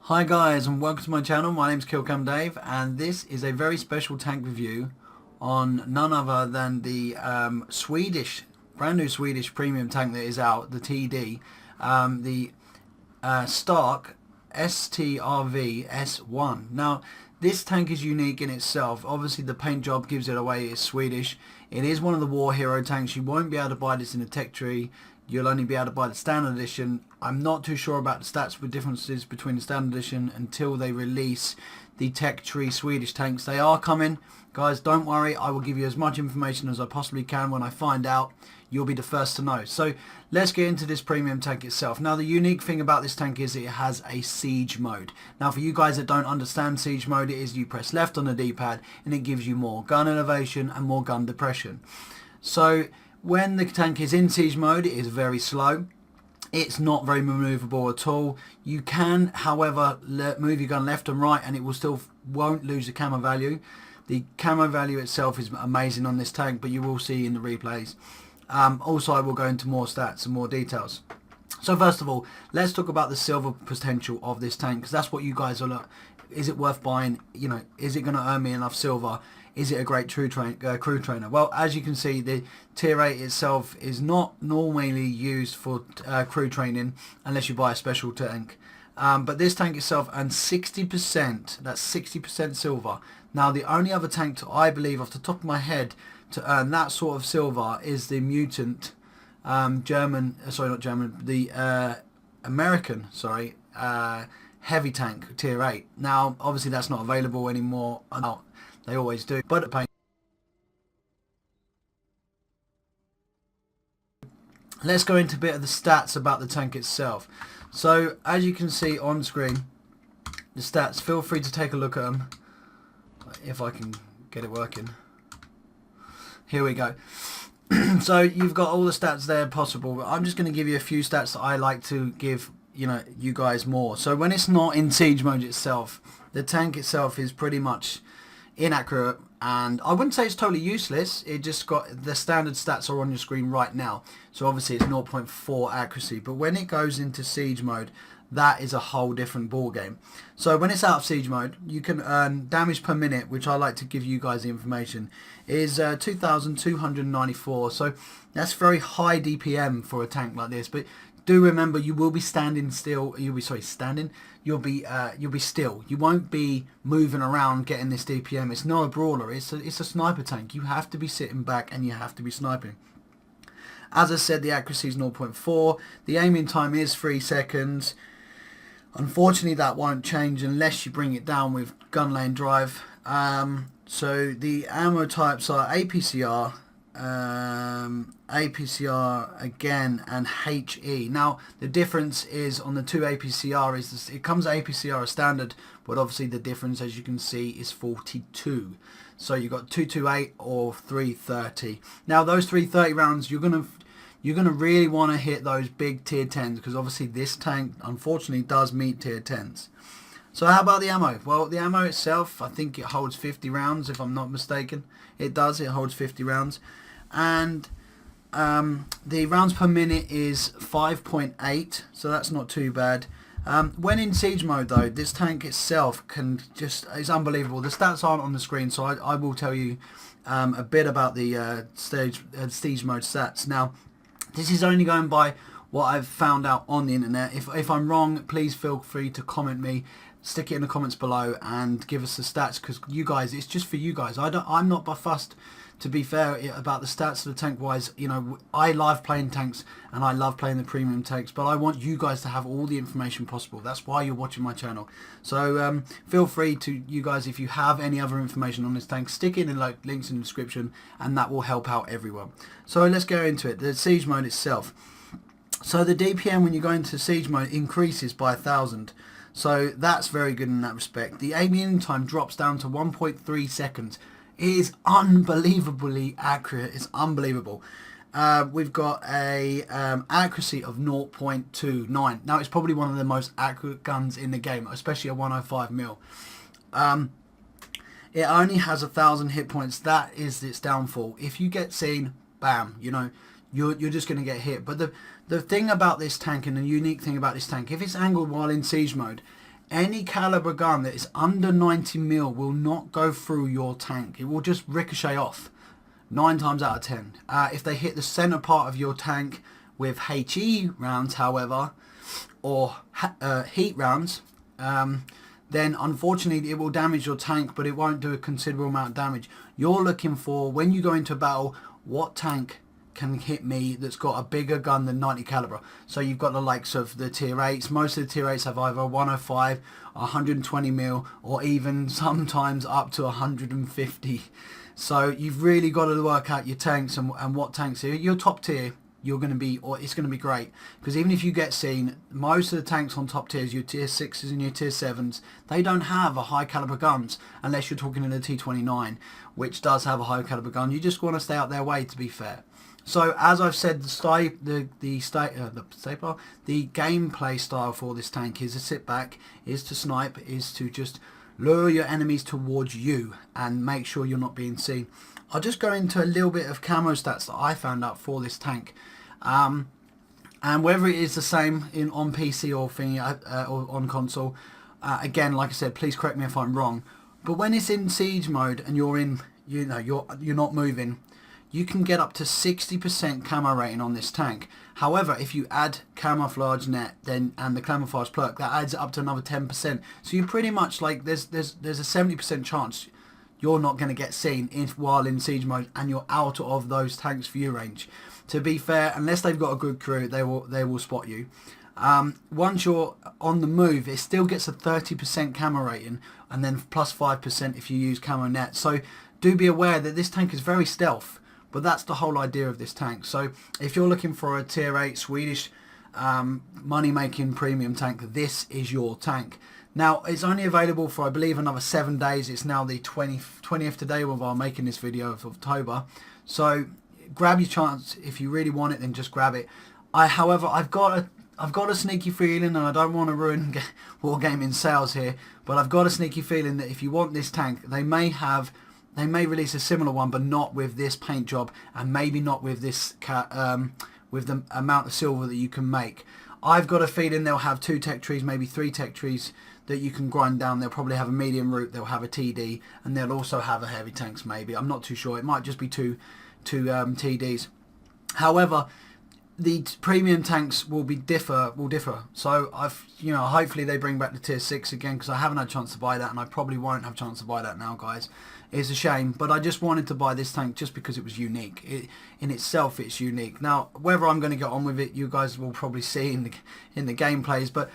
Hi guys and welcome to my channel. My name's Kilcamdave and this is a very special tank review on none other than the brand new Swedish premium tank that is out, the TD, the Stark Strv S1. Now this tank is unique in itself. Obviously the paint job gives it away. It's Swedish. It is one of the war hero tanks. You won't be able to buy this in a tech tree. You'll only be able to buy the standard edition. I'm not too sure about the stats with differences between the standard edition until they release the tech tree Swedish tanks. They are coming, guys, don't worry. I will give you as much information as I possibly can. When I find out, you'll be the first to know. So let's get into this premium tank itself. Now the unique thing about this tank is it has a siege mode. Now for you guys that don't understand siege mode, it is you press left on the D-pad and it gives you more gun elevation and more gun depression. So when the tank is in siege mode, it is very slow. It's not very maneuverable at all. You can, however, move your gun left and right and it will still won't lose the camo value. The camo value itself is amazing on this tank, but you will see in the replays. Also, I will go into more stats and more details. So first of all, let's talk about the silver potential of this tank, because that's what you guys are looking. Is it worth buying? You know, is it going to earn me enough silver? Is it a great crew trainer? Well, as you can see, the tier 8 itself is not normally used for crew training unless you buy a special tank. But this tank itself earns 60%. That's 60% silver. Now, the only other tank I believe off the top of my head to earn that sort of silver is the mutant American, heavy tank tier 8. Now, obviously, that's not available anymore. They always do, but let's go into a bit of the stats about the tank itself. So as you can see on screen, the stats, feel free to take a look at them if I can get it working. Here we go. So you've got all the stats there possible, but I'm just going to give you a few stats that I like to give you guys more. So when it's not in siege mode itself, the tank itself is pretty much inaccurate, and I wouldn't say it's totally useless. It just got the standard stats are on your screen right now, so obviously it's 0.4 accuracy, but when it goes into siege mode, that is a whole different ball game. So when it's out of siege mode, you can earn damage per minute, which I like to give you guys the information, is 2,294. So that's very high DPM for a tank like this, but do remember you will be standing still. You'll be still. You won't be moving around getting this DPM. It's not a brawler. It's a sniper tank. You have to be sitting back and you have to be sniping. As I said, the accuracy is 0.4. The aiming time is 3 seconds. Unfortunately, that won't change unless you bring it down with gun lane drive. So the ammo types are APCR, APCR again, and HE. Now the difference is on the two APCR is this, it comes APCR as standard, but obviously the difference, as you can see, is 42. So you've got 228 or 330. Now those 330 rounds, you're gonna really want to hit those big tier 10s, because obviously this tank unfortunately does meet tier 10s. So how about the ammo? Well, the ammo itself, I think it holds 50 rounds if I'm not mistaken. It does, it holds 50 rounds. And the rounds per minute is 5.8, so that's not too bad. When in siege mode though, this tank itself is unbelievable. The stats aren't on the screen, so I will tell you a bit about the siege mode stats. Now, this is only going by what I've found out on the internet. If I'm wrong, please feel free to comment me, stick it in the comments below and give us the stats, because you guys, it's just for you guys. I'm not fussed, to be fair, about the stats of the tank wise. I love playing tanks and I love playing the premium tanks, but I want you guys to have all the information possible. That's why you're watching my channel. So feel free to, you guys, if you have any other information on this tank, stick it in the links in the description and that will help out everyone. So let's go into it. The siege mode itself. So the DPM when you go into siege mode increases by 1,000. So that's very good in that respect. The aiming time drops down to 1.3 seconds. It is unbelievably accurate. It's unbelievable. We've got a accuracy of 0.29. Now it's probably one of the most accurate guns in the game, especially a 105mm. It only has 1,000 hit points. That is its downfall. If you get seen, bam, you're just going to get hit. But the thing about this tank, and the unique thing about this tank, if it's angled while in siege mode, any caliber gun that is under 90mm will not go through your tank. It will just ricochet off 9 times out of 10. If they hit the center part of your tank with HE rounds, however, or heat rounds, then unfortunately it will damage your tank, but it won't do a considerable amount of damage. You're looking for, when you go into battle, what tank can hit me that's got a bigger gun than 90 caliber. So you've got the likes of the tier 8s. Most of the tier 8s have either 105, 120mm, or even sometimes up to 150. So you've really got to work out your tanks and what tanks are your top tier. You're going to be, or it's going to be great, because even if you get seen, most of the tanks on top tiers, your tier 6s and your tier 7s, they don't have a high caliber guns unless you're talking in the T29, which does have a high caliber gun. You just want to stay out their way, to be fair. So as I've said, the gameplay style for this tank is to sit back, is to snipe, is to just lure your enemies towards you and make sure you're not being seen. I'll just go into a little bit of camo stats that I found out for this tank, and whether it is the same on PC or or on console. Again, like I said, please correct me if I'm wrong. But when it's in siege mode and you're in, you're not moving, you can get up to 60% camo rating on this tank. However, if you add camouflage net and the camouflage perk, that adds it up to another 10%. So you're pretty much like, there's a 70% chance you're not going to get seen while in siege mode, and you're out of those tanks' view range. To be fair, unless they've got a good crew, they will spot you. Once you're on the move, it still gets a 30% camo rating, and then plus 5% if you use camo net. So do be aware that this tank is very stealth, but that's the whole idea of this tank. So if you're looking for a tier 8 Swedish money-making premium tank, this is your tank. Now, it's only available for, I believe, another 7 days. It's now the 20th today while I'm making this video of October. So grab your chance. If you really want it, then just grab it. However, I've got a sneaky feeling, and I don't want to ruin Wargaming sales here, but I've got a sneaky feeling that if you want this tank, they may release a similar one, but not with this paint job, and maybe not with this with the amount of silver that you can make. I've got a feeling they'll have 2 tech trees, maybe 3 tech trees that you can grind down. They'll probably have a medium root, they'll have a TD, and they'll also have a heavy tanks maybe. I'm not too sure. It might just be two TDs. However, the premium tanks will differ. So hopefully they bring back the tier 6 again, because I haven't had a chance to buy that, and I probably won't have a chance to buy that now, guys. It's a shame, but I just wanted to buy this tank just because it was unique. In itself, it's unique. Now, whether I'm going to get on with it, you guys will probably see in the gameplays, but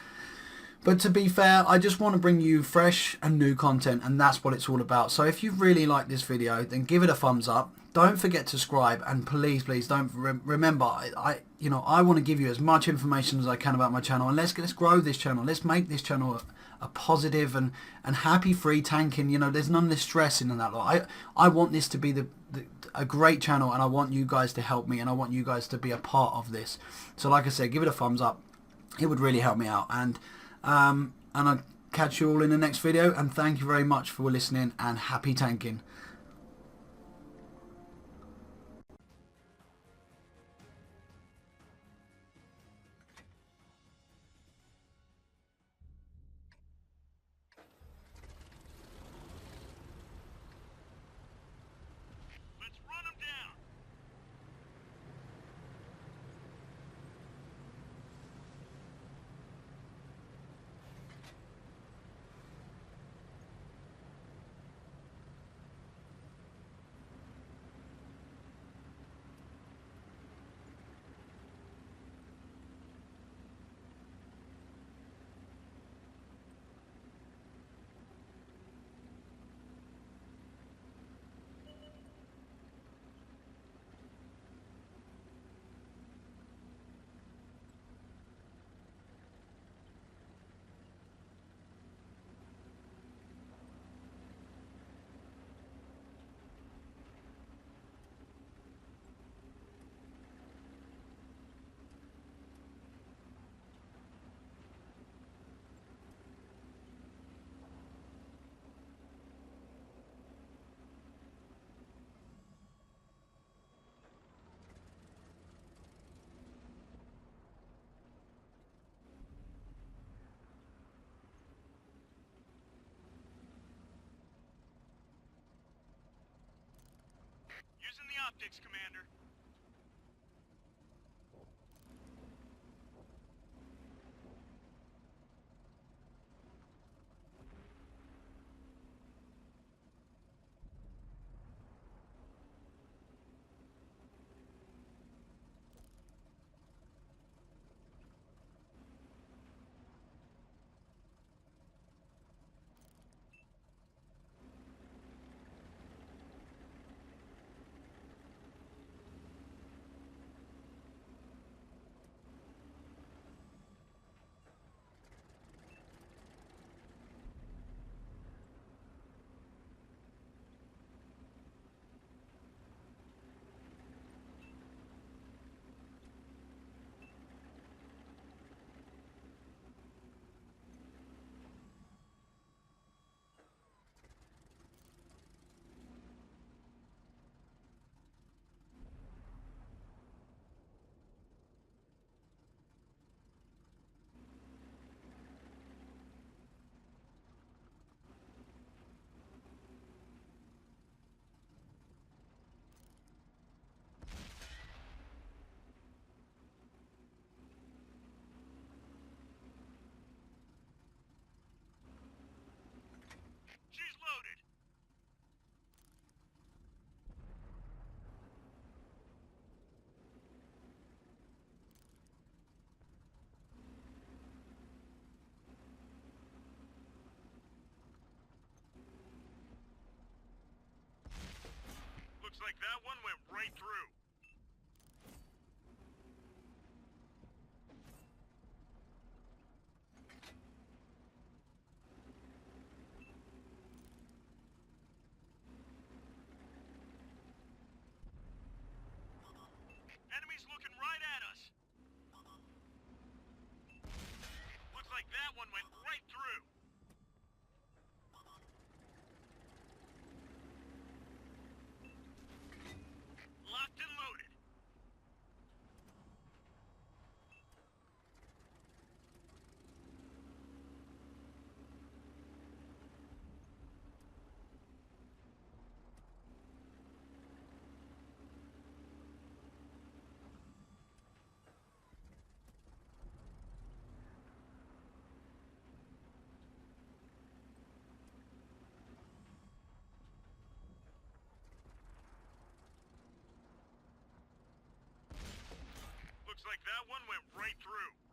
to be fair, I just want to bring you fresh and new content, and that's what it's all about. So if you really like this video, then give it a thumbs up. Don't forget to subscribe, and please don't remember, I want to give you as much information as I can about my channel, and let's grow this channel. Let's make this channel a positive and happy free tanking. There's none of this stress in that lot. I want this to be a great channel, and I want you guys to help me, and I want you guys to be a part of this. So like I said, give it a thumbs up. It would really help me out, and I'll catch you all in the next video, and thank you very much for listening, and happy tanking. optics, Commander. She's loaded. Looks like that one went right through. Enemies looking right at us. Looks like that one went right through. Locked and loaded. Looks like that one went right through.